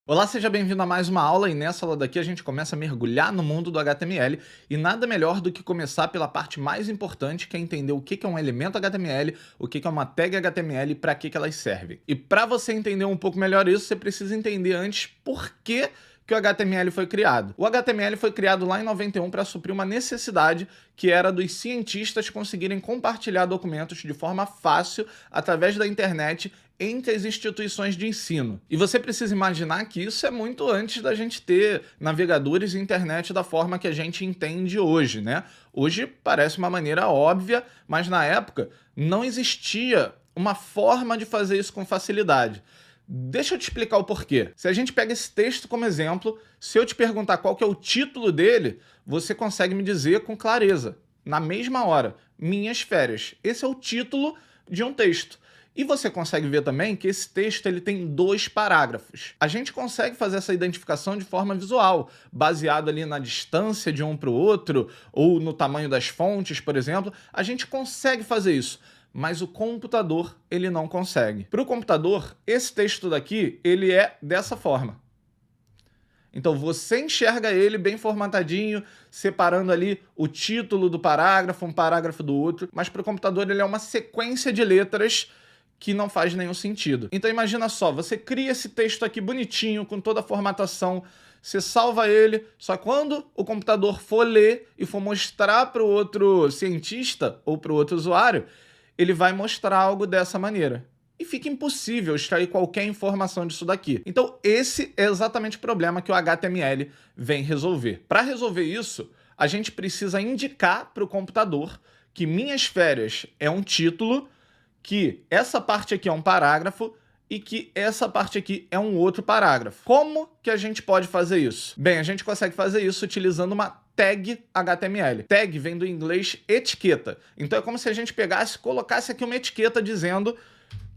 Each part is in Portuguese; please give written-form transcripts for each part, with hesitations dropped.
Olá, seja bem-vindo a mais uma aula e nessa aula daqui a gente começa a mergulhar no mundo do HTML e nada melhor do que começar pela parte mais importante, que é entender o que é um elemento HTML, o que é uma tag HTML e para que elas servem. E para você entender um pouco melhor isso, você precisa entender antes por que o HTML foi criado. O HTML foi criado lá em 91 para suprir uma necessidade que era dos cientistas conseguirem compartilhar documentos de forma fácil através da internet entre as instituições de ensino. E você precisa imaginar que isso é muito antes da gente ter navegadores e internet da forma que a gente entende hoje, né? Hoje parece uma maneira óbvia, mas na época não existia uma forma de fazer isso com facilidade. Deixa eu te explicar o porquê. Se a gente pega esse texto como exemplo, se eu te perguntar qual que é o título dele, você consegue me dizer com clareza, na mesma hora, Minhas Férias. Esse é o título de um texto. E você consegue ver também que esse texto ele tem 2 parágrafos. A gente consegue fazer essa identificação de forma visual, baseado ali na distância de um para o outro, ou no tamanho das fontes, por exemplo. A gente consegue fazer isso, mas o computador ele não consegue. Para o computador, esse texto daqui ele é dessa forma. Então você enxerga ele bem formatadinho, separando ali o título do parágrafo, um parágrafo do outro, mas para o computador ele é uma sequência de letras que não faz nenhum sentido. Então imagina só, você cria esse texto aqui bonitinho, com toda a formatação, você salva ele, só que quando o computador for ler e for mostrar para o outro cientista ou para o outro usuário, ele vai mostrar algo dessa maneira. E fica impossível extrair qualquer informação disso daqui. Então esse é exatamente o problema que o HTML vem resolver. Para resolver isso, a gente precisa indicar para o computador que Minhas Férias é um título, que essa parte aqui é um parágrafo e que essa parte aqui é um outro parágrafo. Como que a gente pode fazer isso? Bem, a gente consegue fazer isso utilizando uma tag HTML. Tag vem do inglês etiqueta. Então é como se a gente pegasse e colocasse aqui uma etiqueta dizendo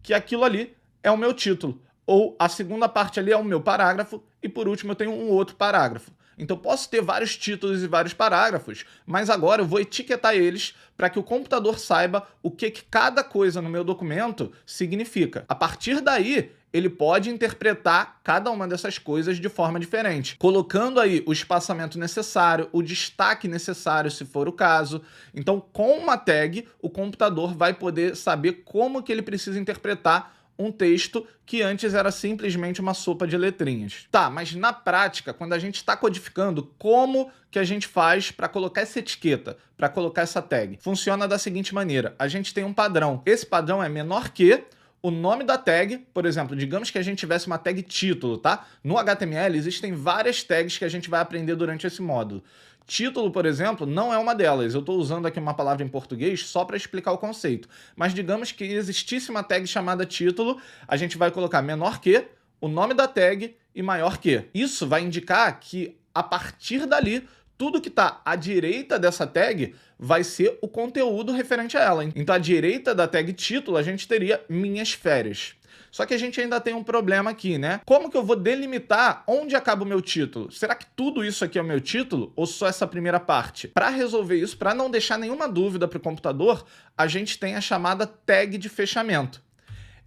que aquilo ali é o meu título. Ou a segunda parte ali é o meu parágrafo e por último eu tenho um outro parágrafo. Então posso ter vários títulos e vários parágrafos, mas agora eu vou etiquetar eles para que o computador saiba o que cada coisa no meu documento significa. A partir daí, ele pode interpretar cada uma dessas coisas de forma diferente, colocando aí o espaçamento necessário, o destaque necessário, se for o caso. Então, com uma tag, o computador vai poder saber como que ele precisa interpretar um texto que antes era simplesmente uma sopa de letrinhas. Tá, mas na prática, quando a gente está codificando, como que a gente faz para colocar essa etiqueta, para colocar essa tag? Funciona da seguinte maneira, a gente tem um padrão. Esse padrão é menor que o nome da tag, por exemplo, digamos que a gente tivesse uma tag título, tá? No HTML existem várias tags que a gente vai aprender durante esse módulo. Título, por exemplo, não é uma delas. Eu estou usando aqui uma palavra em português só para explicar o conceito. Mas digamos que existisse uma tag chamada título, a gente vai colocar menor que, o nome da tag e maior que. Isso vai indicar que, a partir dali, tudo que está à direita dessa tag vai ser o conteúdo referente a ela. Então, à direita da tag título, a gente teria Minhas Férias. Só que a gente ainda tem um problema aqui, né? Como que eu vou delimitar onde acaba o meu título? Será que tudo isso aqui é o meu título ou só essa primeira parte? Para resolver isso, para não deixar nenhuma dúvida para o computador, a gente tem a chamada tag de fechamento.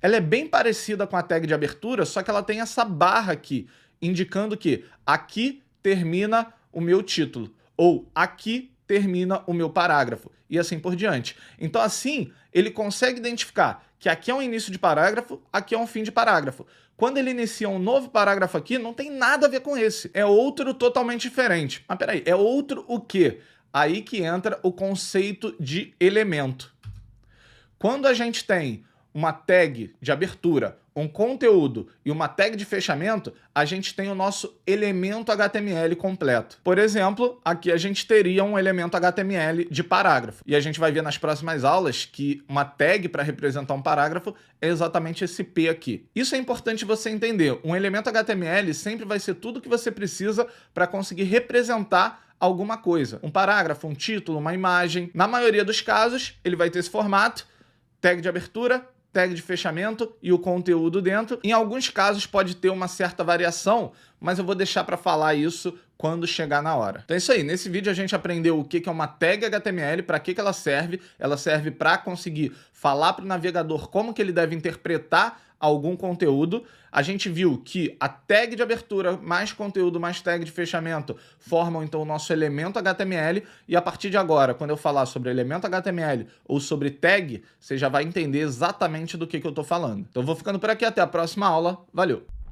Ela é bem parecida com a tag de abertura, só que ela tem essa barra aqui, indicando que aqui termina o meu título, ou aqui termina o meu parágrafo, e assim por diante. Então assim, ele consegue identificar que aqui é um início de parágrafo, aqui é um fim de parágrafo. Quando ele inicia um novo parágrafo aqui, não tem nada a ver com esse, é outro totalmente diferente. Mas peraí, é outro o quê? Aí que entra o conceito de elemento. Quando a gente tem uma tag de abertura, um conteúdo e uma tag de fechamento, a gente tem o nosso elemento HTML completo. Por exemplo, aqui a gente teria um elemento HTML de parágrafo. E a gente vai ver nas próximas aulas que uma tag para representar um parágrafo é exatamente esse P aqui. Isso é importante você entender. Um elemento HTML sempre vai ser tudo que você precisa para conseguir representar alguma coisa. Um parágrafo, um título, uma imagem. Na maioria dos casos, ele vai ter esse formato, tag de abertura, tag de fechamento e o conteúdo dentro. Em alguns casos pode ter uma certa variação, mas eu vou deixar para falar isso quando chegar na hora. Então é isso aí, nesse vídeo a gente aprendeu o que é uma tag HTML, para que ela serve. Ela serve para conseguir falar para o navegador como que ele deve interpretar algum conteúdo. A gente viu que a tag de abertura mais conteúdo mais tag de fechamento formam então o nosso elemento HTML, e a partir de agora, quando eu falar sobre elemento HTML ou sobre tag, você já vai entender exatamente do que eu estou falando. Então eu vou ficando por aqui, até a próxima aula. Valeu!